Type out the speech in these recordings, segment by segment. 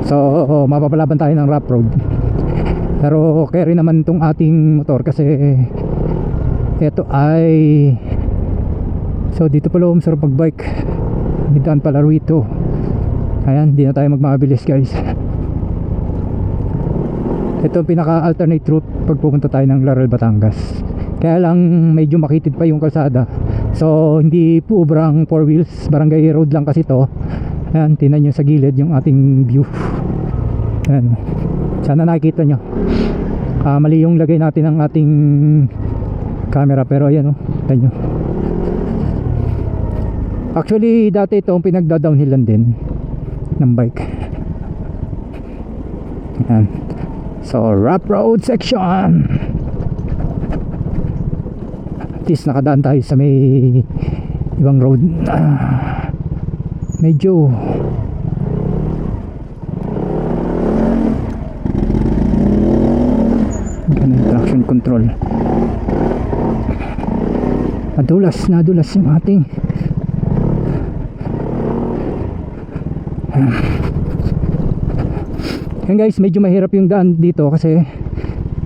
So mapapalaban tayo ng rough road. Pero carry naman itong ating motor kasi ito ay, so dito pala masarap mag bike. Daan pala rito. Ayan, di na tayo magmabilis guys. Ito ang pinaka alternate route pag pupunta tayo ng Laurel, Batangas. Kaya lang medyo makitid pa yung kalsada. So hindi po ubrang 4 wheels, barangay road lang kasi to. Ayan, tingnan nyo sa gilid yung ating view. Ayan, sana nakikita nyo. Mali yung lagay natin ng ating camera, pero ayan, tingnan nyo. Actually dati ito ang pinagda-downhillan din ng bike. Ayan. So rough road section. At least nakadaan tayo sa may ibang road. Medyo ganun, traction control. Nadulas yung ating yan guys, medyo mahirap yung daan dito kasi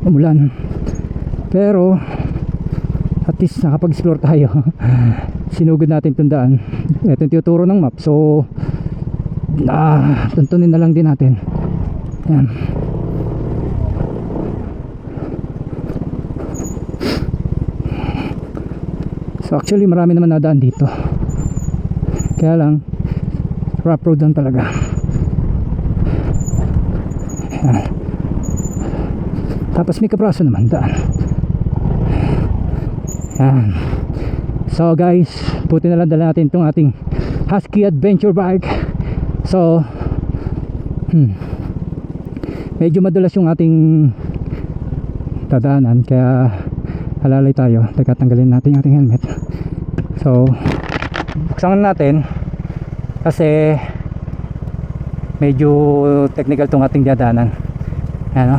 umulan, pero at least nakapag-explore tayo. Sinugod natin itong daan. Ito yung tinuturo ng map, so tuntunin na lang din natin. Yan. So actually marami naman nadaan dito, kaya lang rough road lang talaga. Yan. Tapos may kapraso naman daan. Yan. So guys, buti na lang dala natin itong ating Husky adventure bike. So medyo madulas yung ating dadaanan, kaya halalay tayo. Tanggalin natin yung ating helmet. So buksan natin kasi medyo technical tong ating dadaanan. Ano?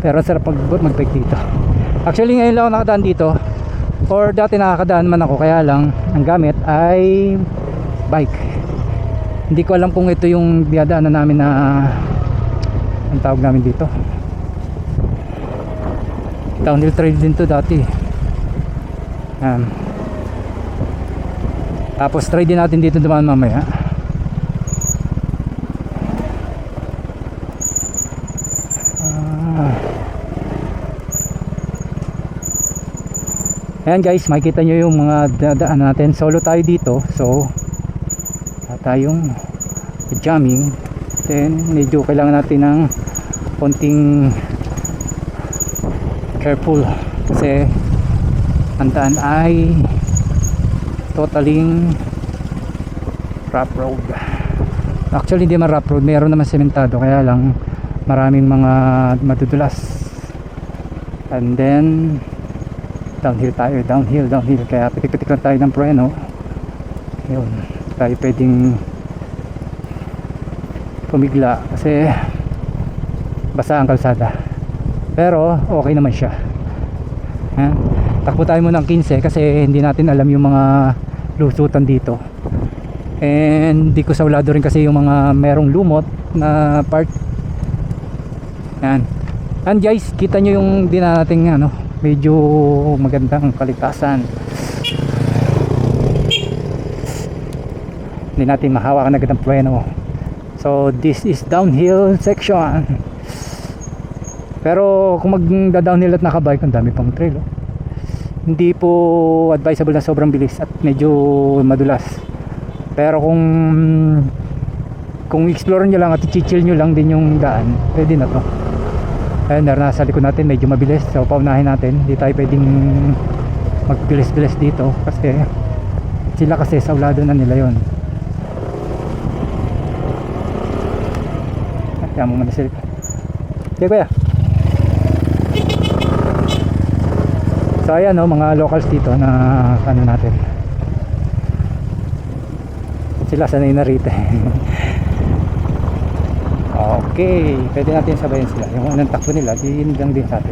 Pero sarap mag-bike dito. Actually ngayon lang ako nakadaan dito, or dati nakakadaan man ako, kaya lang ang gamit ay bike. Hindi ko alam kung ito yung dadaanan namin na ang tawag namin dito. Downhill trail din to dati. Tapos try din natin dito dumaan mamaya. Ayan guys, makikita nyo yung mga dadaan natin. Solo tayo dito, so tayong jamming. Then medyo kailangan natin ng konting careful kasi ang daan ay totaling rough road. Actually hindi man rough road, meron naman sementado, kaya lang maraming mga madudulas. And then downhill tayo, downhill, kaya pitik-pitik lang tayo ng preno. Yun, tayo pwedeng pumigla kasi basa ang kalsada, pero okay naman siya. Takbo tayo muna ng 15 kasi hindi natin alam yung mga lusutan dito, and di ko sawlado rin kasi yung mga merong lumot na part. Yan. And guys, kita nyo yung din nating medyo magandang kaligtasan. Hindi natin mahawakan agad ang preno. So this is downhill section. Pero kung magda-downhill at nakabike, ang dami pang trail. Hindi po advisable na sobrang bilis at medyo madulas. Pero kung explore nyo lang at i-chill nyo lang din yung daan, pwede na to. Ayun, nasa likod natin medyo mabilis, so paunahin natin. Hindi tayo pwedeng magbilis-bilis dito kasi sila kasi saulado na nila yon. Kaya mo muna sila. Okay kuya. So ayan mga locals dito na natin, sila sanay na rito. Okay, pwede natin sabayan sila. Yung unang takbo nila, din lang din sa atin.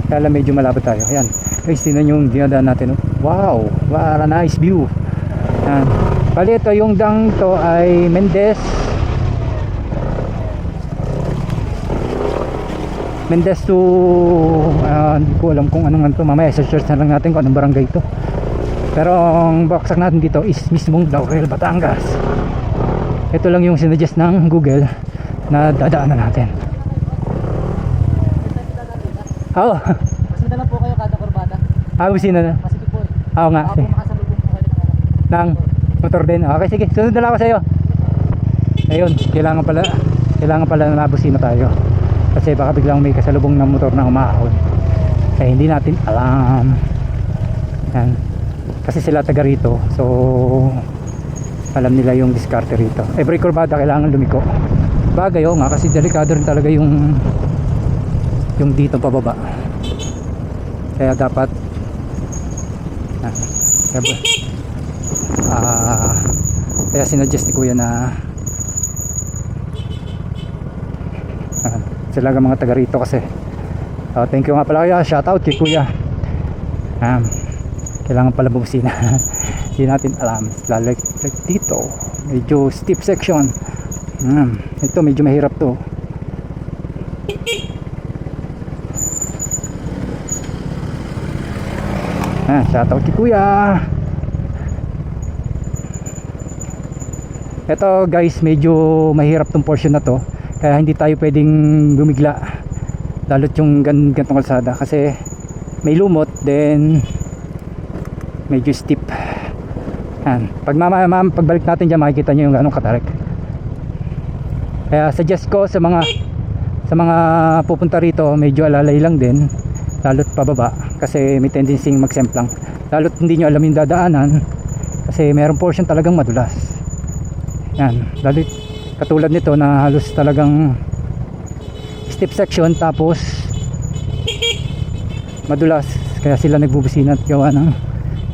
Kaya medyo malabo tayo. Ayan, guys, tingnan yung dinadaan natin. Wow, what a nice view. Ayan. Bali ito, yung dang to ay Mendez Mendez to hindi ko alam kung anong to, mamaya search na lang natin kung anong barangay to. Pero ang baksak natin dito is mismong Laurel, Batangas. Ito lang yung sinuggest ng Google na dadaanan natin. Oo. Masina lang po kayo kada kurbada. Busina na. Masikip po eh. Oo nga. Baka po makasalubong po kayo Ng motor din. Okay, sige. Sunod na lang ako sa iyo. Ayun, kailangan pala na nabusina tayo. Kasi baka biglang may kasalubong ng motor na umahon. Eh hindi natin alam. Yan. Kasi sila taga rito. So alam nila yung diskarte rito. Every kurbada kailangan lumiko. Bagay nga kasi delikado rin talaga yung dito pababa. Kaya dapat kaya sinuggest ni kuya na sila ang mga taga rito kasi. Thank you nga pala kuya, shout out kay kuya. Kailangan pala bubusina. Hindi natin alam lalo like dito medyo steep section. Ito medyo mahirap to. Shout out kay kuya. Ito guys, medyo mahirap tong portion na to, kaya hindi tayo pwedeng bumigla lalo't yung gantong kalsada kasi may lumot, then medyo steep. Pagbalik natin dyan makikita nyo yung ganong katarik. Kaya suggest ko sa mga pupunta rito, medyo alalay lang din lalo't pababa kasi may tendency magsemplang, lalo't hindi nyo alam yung dadaanan kasi mayroong portion talagang madulas. Yan, lalo't katulad nito na halos talagang steep section tapos madulas, kaya sila nagbubusina at gawa ng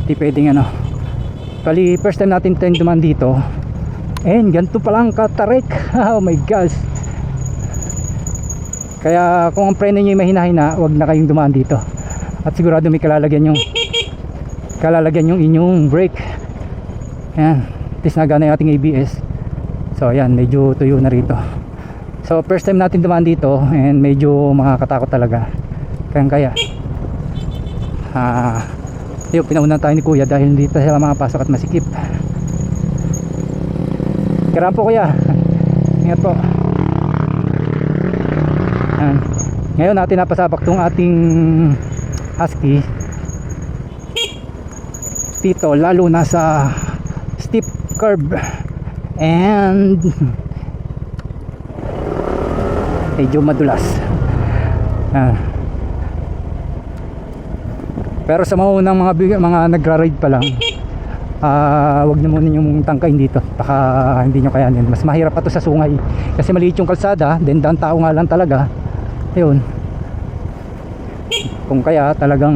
hindi pwedeng bali first time natin dumaan dito and ganito palang katarik. Oh my gosh. Kaya kung ang preno nyo yung mahina-hina, wag na kayong dumaan dito. At sigurado may kalalagyan yung inyong brake. Ayan, at least nagana yung ating ABS. So ayan, medyo tuyo na rito. So first time natin dumaan dito and medyo makakatakot talaga. Kaya yung pinaunan tayo ni kuya dahil hindi tayo makapasok at masikip. Kailangan po kuya. Ingat po. Ngayon natin napasabak tong ating husky dito, lalo na sa steep curve and medyo madulas. Pero sa maunang mga nagra-ride pa lang, wag nyo muna yung tangkain dito, baka hindi nyo kayanin. Mas mahirap pa to sa sungay kasi maliit yung kalsada, then daan tao nga lang talaga. Ayun, kung kaya talagang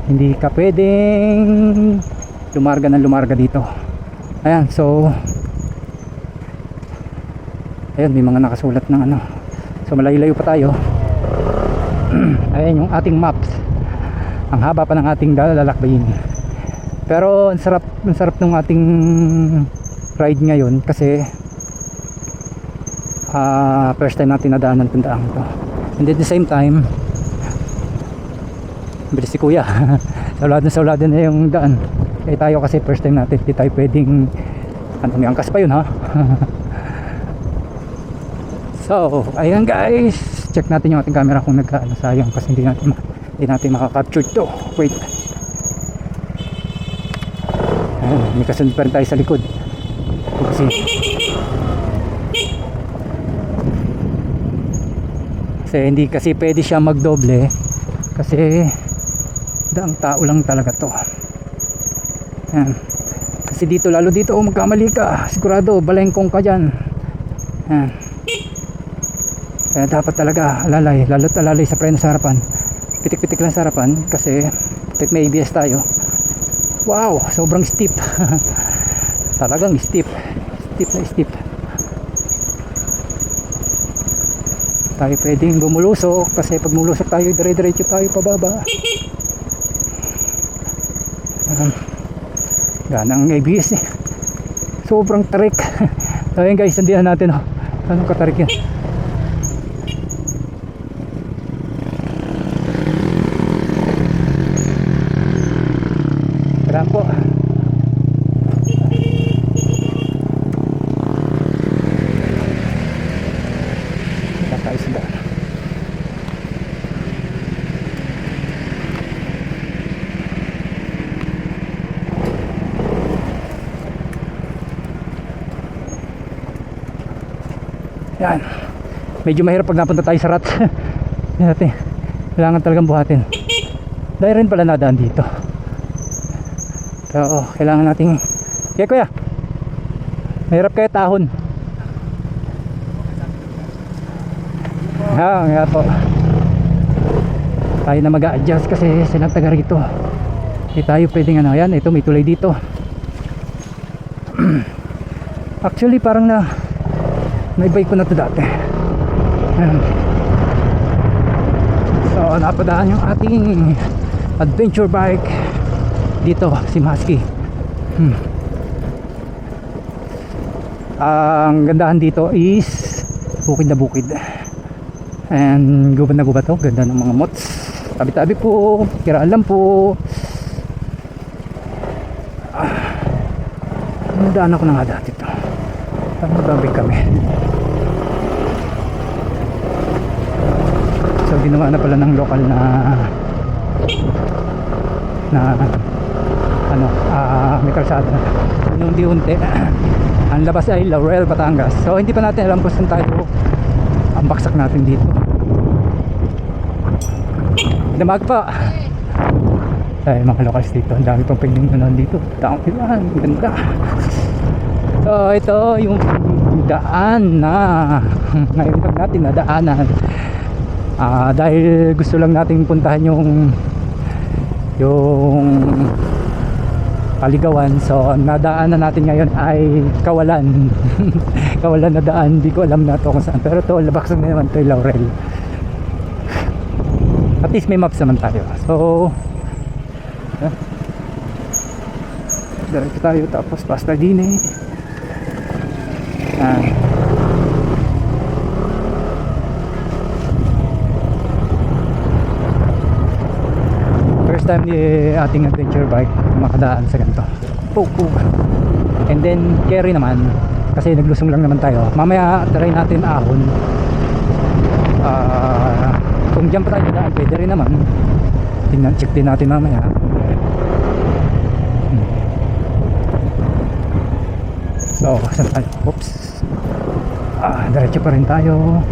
hindi ka pwedeng lumarga dito. Ayan, so ayun, may mga nakasulat ng so malayo-layo pa tayo. Ayan yung ating maps, ang haba pa ng ating lalakbayin. Pero ang sarap ng ating ride ngayon kasi first time natin nadaanan itong daan ito, and at the same time bilis si kuya. Saulado na yung daan. Eh tayo kasi first time natin, hindi tayo pwedeng may angkas pa yun ha. So ayan guys, check natin yung ating camera kung sayang kasi hindi natin makaka-capture ito. Wait, may kasunod pa rin tayo sa likod kasi hindi kasi pwede siya magdoble kasi daang tao lang talaga to. Yan. Kasi dito, lalo dito magkamali ka, sigurado balengkong ka dyan. Yan. Kaya dapat talaga alalay, lalo't alalay sa preno sa harapan, pitik-pitik lang sa harapan kasi may ABS tayo. Wow, sobrang steep. Talagang steep na steep. Tayo pwedeng bumulusok kasi pag mulusok tayo dire-diretso tayo pababa. Ganang ABS sobrang tarik. So yun guys, nandiyan natin anong katarik yan. Yan. Medyo mahirap pag napunta tayo sa rat. Yan natin. Kailangan talagang buhatin. Dahil rin pala nadaan dito. So, kailangan nating... Kaya kuya, mahirap kaya tahon. Nga po. Tayo na mag-a-adjust kasi silang taga rito. Hindi tayo pwedeng ano. Yan, ito may tulay dito. Actually parang naibay ko na to dati. Ayan. So napadaan yung ating adventure bike dito, si Musky. Ang gandahan dito is bukid na bukid and gubat na gubat. Ganda ng mga mots, tabi-tabi po, kiraan lang po. Nadaan ako na nga dati to. Parang nababay kami. So ginawa na pala ng lokal na may kalsada. Unti-unti ang labas ay Laurel, Batangas. So hindi pa natin alam kung saan tayo ang baksak natin dito. Damag pa. Ay, mga locals dito, ang dami pang pinagdanan dito. Taong pilan, ganda. So ito yung daan na ngayon pag natin nadaanan. Dahil gusto lang nating puntahan yung Paligawan. So nadaanan natin ngayon ay Kawalan. Kawalan na daan, hindi ko alam na to kung saan, pero to labaksan na naman to yung Laurel. At least may maps naman tayo. So diretso tayo, tapos pasta din eh. First time ni ating adventure bike makadaan sa ganito. And then carry naman kasi naglusong lang naman tayo. Mamaya try natin ahon. Kung dyan pa tayo daan, pwede rin naman. Check din natin mamaya. So, saan tayo? Oops. Diretso pa rin tayo.